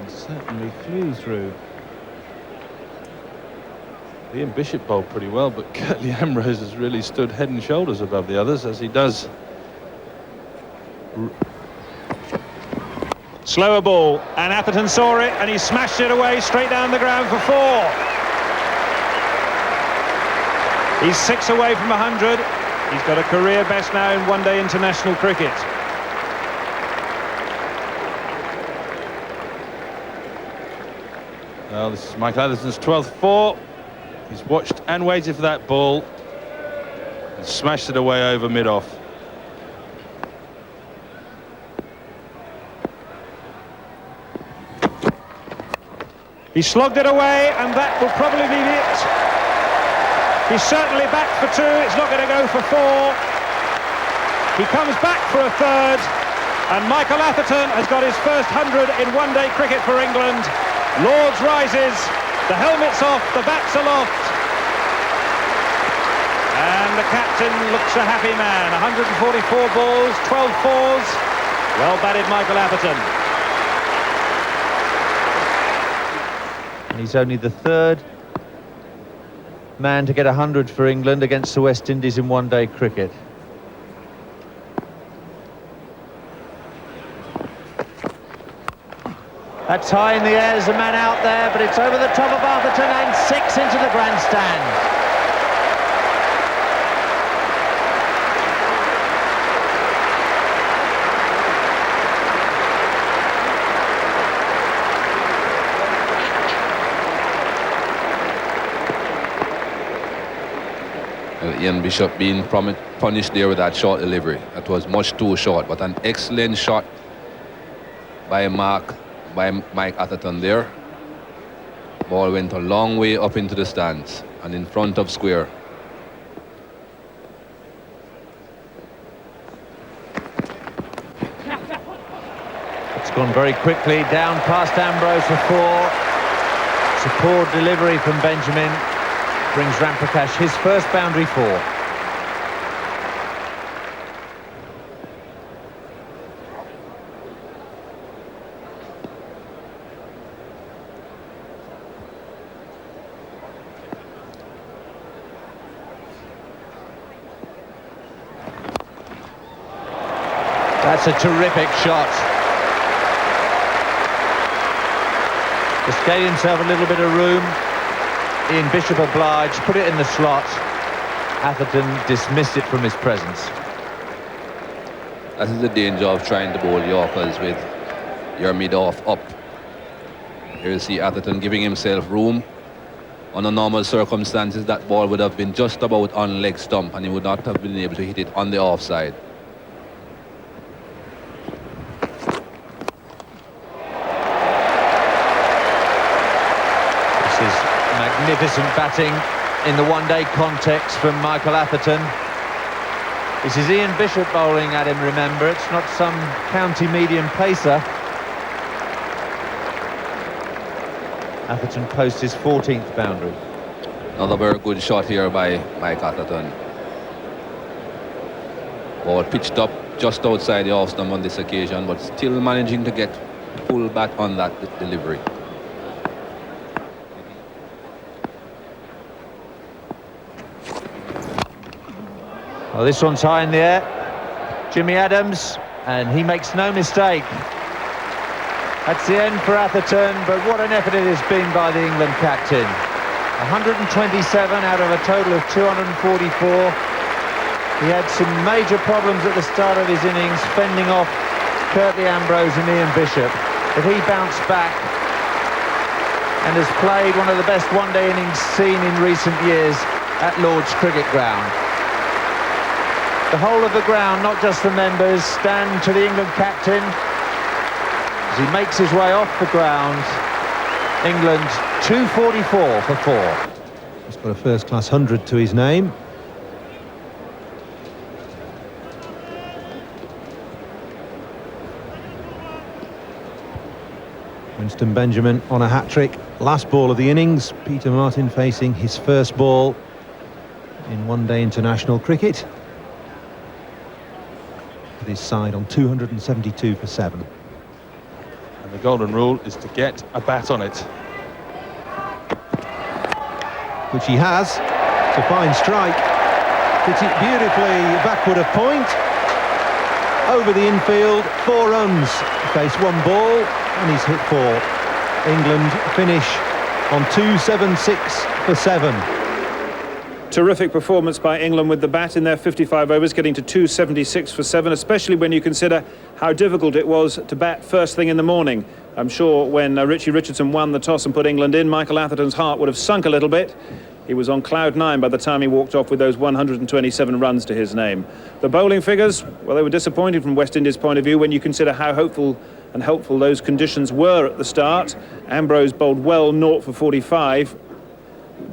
Certainly flew through. Ian Bishop bowled pretty well, but Curtly Ambrose has really stood head and shoulders above the others, as he does. Slower ball, and Atherton saw it, and he smashed it away straight down the ground for 4. He's 6 away from 100. He's got a career best now in one-day international cricket. Well, this is Michael Atherton's 12th 4. He's watched and waited for that ball and smashed it away over mid-off. He slogged it away, and that will probably be it. He's certainly back for 2. It's not going to go for 4. He comes back for a 3rd, and Michael Atherton has got his first 100 in one-day cricket for England. Lords rises, the helmet's off, the bat's aloft, and the captain looks a happy man. 144 balls, 12 fours. Well batted, Michael Atherton. He's only the 3rd man to get 100 for England against the West Indies in one-day cricket. That's high in the air, there's a man out there, but it's over the top of Atherton and 6 into the grandstand. Ian Bishop being punished there with that short delivery. That was much too short, but an excellent shot by Mike Atherton there. Ball went a long way up into the stands and in front of square. It's gone very quickly, down past Ambrose for 4. It's a poor delivery from Benjamin. Brings Ramprakash his first boundary 4. That's a terrific shot. Just gave himself a little bit of room. Ian Bishop obliged, put it in the slot. Atherton dismissed it from his presence. That is the danger of trying to bowl Yorkers with your mid-off up. Here you see Atherton giving himself room. Under normal circumstances, that ball would have been just about on leg stump and he would not have been able to hit it on the offside. Magnificent batting in the one-day context from Michael Atherton. This is Ian Bishop bowling at him, remember. It's not some county medium pacer. Atherton posts his 14th boundary. Another very good shot here by Mike Atherton. Ball pitched up just outside the off stump on this occasion, but still managing to get full bat on that delivery. Well, this one's high in the air. Jimmy Adams, and he makes no mistake. That's the end for Atherton, but what an effort it has been by the England captain. 127 out of a total of 244. He had some major problems at the start of his innings, fending off Curtly Ambrose and Ian Bishop, but he bounced back and has played one of the best one-day innings seen in recent years at Lord's Cricket Ground. The whole of the ground, not just the members, stand to the England captain as he makes his way off the ground. England 244 for 4. He's got a first-class 100 to his name. Winston Benjamin on a hat-trick. Last ball of the innings. Peter Martin facing his first ball in one-day international cricket. With his side on 272 for 7. And the golden rule is to get a bat on it. Which he has. It's a fine strike. Hits it beautifully backward of point. Over the infield, 4 runs. Face 1 ball, and he's hit 4. England finish on 276 for 7. Terrific performance by England with the bat in their 55 overs, getting to 276 for 7, especially when you consider how difficult it was to bat first thing in the morning. I'm sure when Richie Richardson won the toss and put England in, Michael Atherton's heart would have sunk a little bit. He was on cloud 9 by the time he walked off with those 127 runs to his name. The bowling figures, well, they were disappointing from West Indies' point of view when you consider how hopeful and helpful those conditions were at the start. Ambrose bowled well, 0 for 45.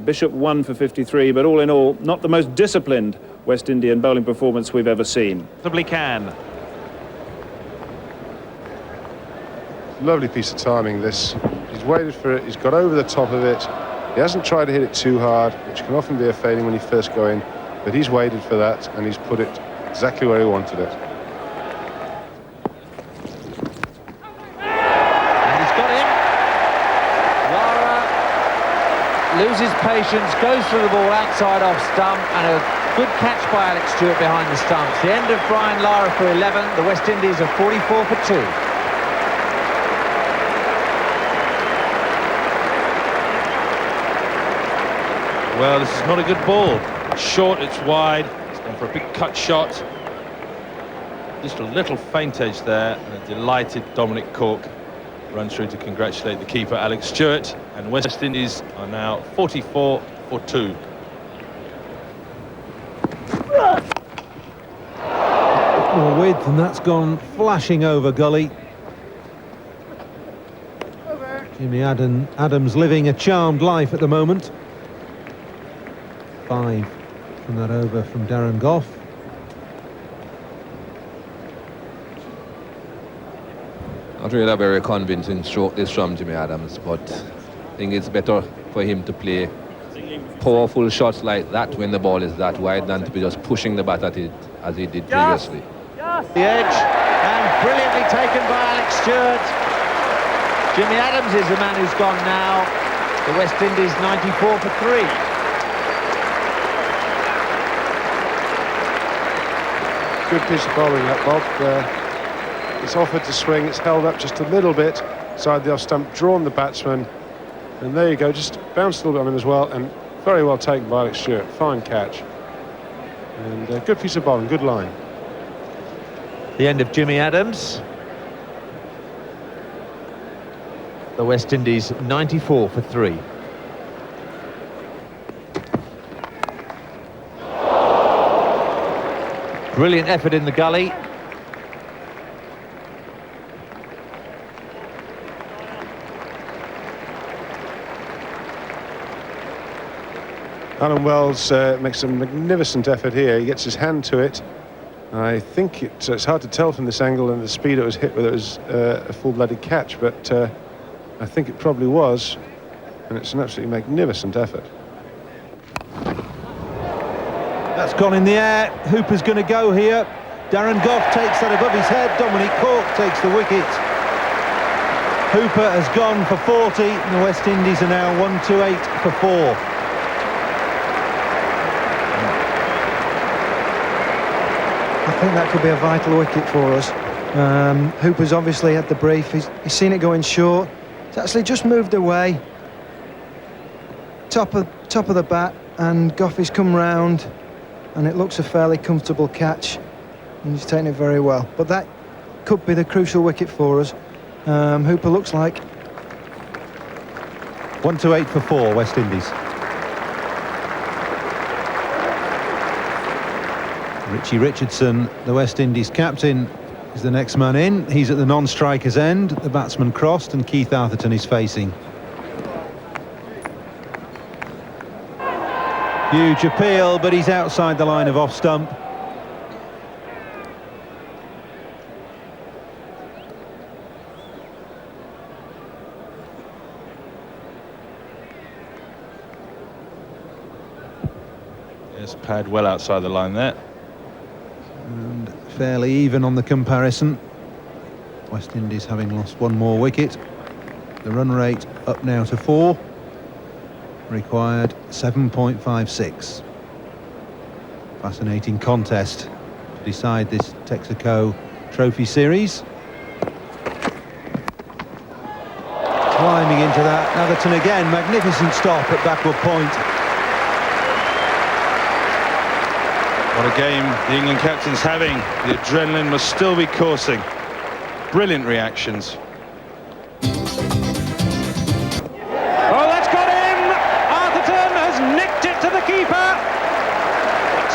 Bishop 1 for 53, but all in all, not the most disciplined West Indian bowling performance we've ever seen. Possibly can. Lovely piece of timing, this. He's waited for it, he's got over the top of it. He hasn't tried to hit it too hard, which can often be a failing when you first go in, but he's waited for that and he's put it exactly where he wanted it. And he's got it. Lara loses patience, goes for the ball outside off stump, and a good catch by Alex Stewart behind the stumps. The end of Brian Lara for 11. The West Indies are 44 for 2. Well, this is not a good ball. It's short, it's wide. It's gone for a big cut shot. Just a little feint edge there, and a delighted Dominic Cork runs through to congratulate the keeper, Alex Stewart. And West Indies are now 44 for 2. More width, and that's gone flashing over gully. Jimmy Adams living a charmed life at the moment. 5 from that over from Darren Goff. Not really a very convincing stroke this from Jimmy Adams, but I think it's better for him to play powerful shots like that when the ball is that wide than to be just pushing the bat at it as he did previously. The edge, and brilliantly taken by Alex Stewart. Jimmy Adams is the man who's gone now. The West Indies 94 for 3. Good piece of bowling that, Bob. It's offered to swing, it's held up just a little bit side the off stump, drawn the batsman, and there you go, just bounced a little bit on him as well, and very well taken by Alex Stewart. Fine catch. And a good piece of bowling, good line. The end of Jimmy Adams. The West Indies 94 for 3. Brilliant effort in the gully. Alan Wells makes a magnificent effort here. He gets his hand to it. I think it's hard to tell from this angle and the speed it was hit whether it was a full-blooded catch, but I think it probably was, and it's an absolutely magnificent effort. That's gone in the air. Hooper's going to go here. Darren Goff takes that above his head. Dominic Cork takes the wicket. Hooper has gone for 40, and the West Indies are now 128 for 4. I think that could be a vital wicket for us. Hooper's obviously had the brief. He's seen it going short. It's actually just moved away. Top of the bat, and Goffey's come round, and it looks a fairly comfortable catch, and he's taken it very well. But that could be the crucial wicket for us. Hooper looks like 128 for 4, West Indies. Richie Richardson, the West Indies captain, is the next man in. He's at the non-striker's end. The batsman crossed, and Keith Atherton is facing. Huge appeal, but he's outside the line of off stump. Yes, pad well outside the line there. And fairly even on the comparison. West Indies having lost one more wicket. The run rate up now to 4. Required 7.56. Fascinating contest to decide this Texaco Trophy Series. Climbing into that, Atherton again, magnificent stop at backward point. What a game the England captain's having. The adrenaline must still be coursing. Brilliant reactions. Oh, that's got him! Atherton has nicked it to the keeper.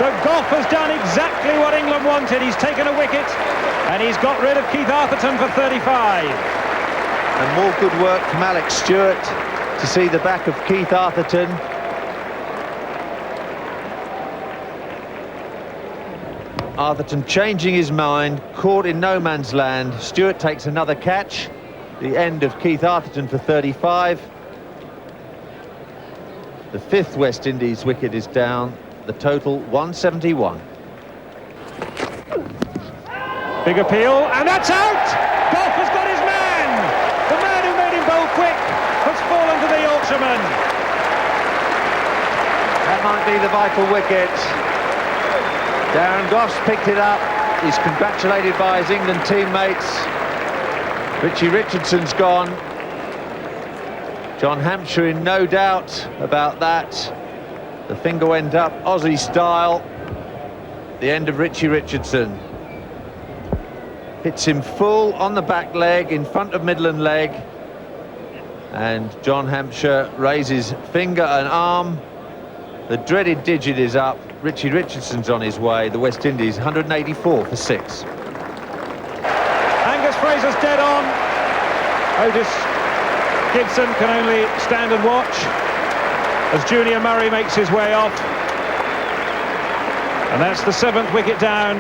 So Gough has done exactly what England wanted. He's taken a wicket and he's got rid of Keith Atherton for 35. And more good work from Alex Stewart to see the back of Keith Atherton. Atherton changing his mind, caught in no man's land. Stewart takes another catch. The end of Keith Atherton for 35. The 5th West Indies wicket is down. The total 171. Big appeal, and that's out! Gough has got his man! The man who made him bowl quick has fallen to the Yorkshireman. That might be the vital wicket. Darren Gough's picked it up. He's congratulated by his England teammates. Richie Richardson's gone. John Hampshire in no doubt about that. The finger went up, Aussie style. The end of Richie Richardson. Hits him full on the back leg, in front of Midland leg. And John Hampshire raises finger and arm. The dreaded digit is up. Richie Richardson's on his way. The West Indies 184 for 6. Angus Fraser's dead on. Otis Gibson can only stand and watch as Junior Murray makes his way off. And that's the 7th wicket down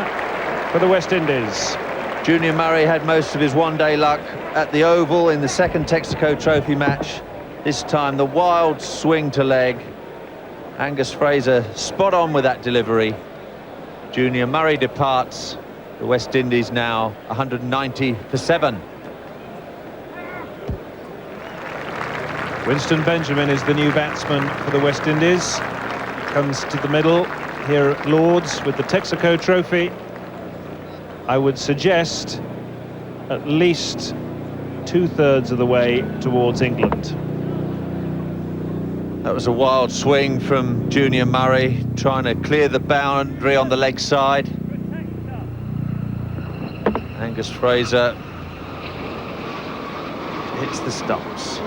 for the West Indies. Junior Murray had most of his one-day luck at the Oval in the 2nd Texaco Trophy match. This time the wild swing to leg. Angus Fraser spot on with that delivery. Junior Murray departs. The West Indies now 190 for 7. Winston Benjamin is the new batsman for the West Indies. Comes to the middle here at Lord's with the Texaco Trophy. I would suggest at least 2/3 of the way towards England. That was a wild swing from Junior Murray, trying to clear the boundary on the leg side. Angus Fraser hits the stumps.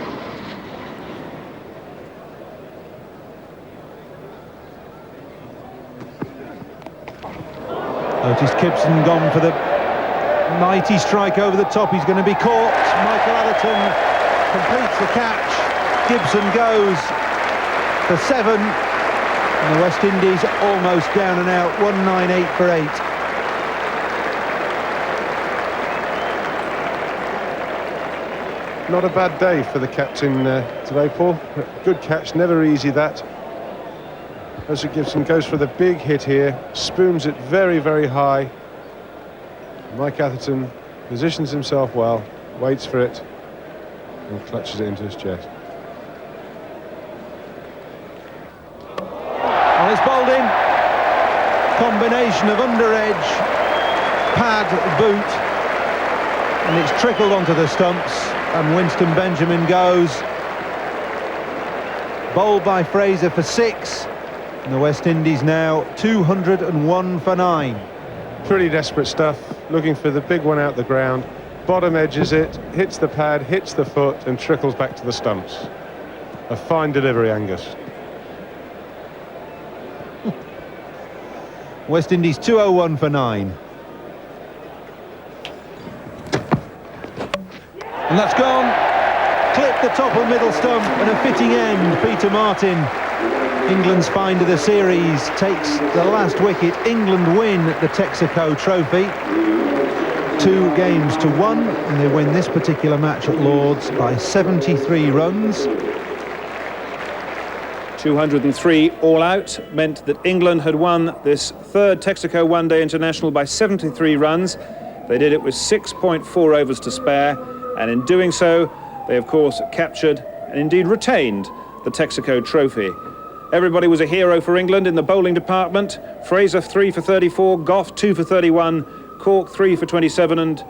Otis Gibson gone for the mighty strike over the top. He's going to be caught. Michael Atherton completes the catch. Gibson goes for 7. And the West Indies almost down and out. 198 for 8. Not a bad day for the captain today, Paul. Good catch, never easy that. Otis Gibson goes for the big hit here, spoons it very, very high. Mike Atherton positions himself well, waits for it, and clutches it into his chest. On his bowled in, combination of under edge, pad, boot, and it's trickled onto the stumps, and Winston Benjamin goes. Bowled by Fraser for 6. And the West Indies now 201 for 9. Pretty desperate stuff, looking for the big one out the ground. Bottom edges it, hits the pad, hits the foot, and trickles back to the stumps. A fine delivery, Angus. West Indies 201 for 9. And that's gone. Clipped the top of middle stump, and a fitting end. Peter Martin, England's find of the series, takes the last wicket. England win the Texaco Trophy 2 games to 1, and they win this particular match at Lord's by 73 runs. 203 all out meant that England had won this 3rd Texaco One-Day International by 73 runs. They did it with 6.4 overs to spare, and in doing so, they of course captured and indeed retained the Texaco Trophy. Everybody was a hero for England in the bowling department. Fraser 3 for 34, Goff 2 for 31, Cork 3 for 27, and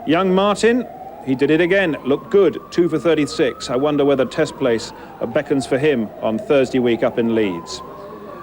young Martin, he did it again, looked good, 2 for 36. I wonder whether test place beckons for him on Thursday week up in Leeds.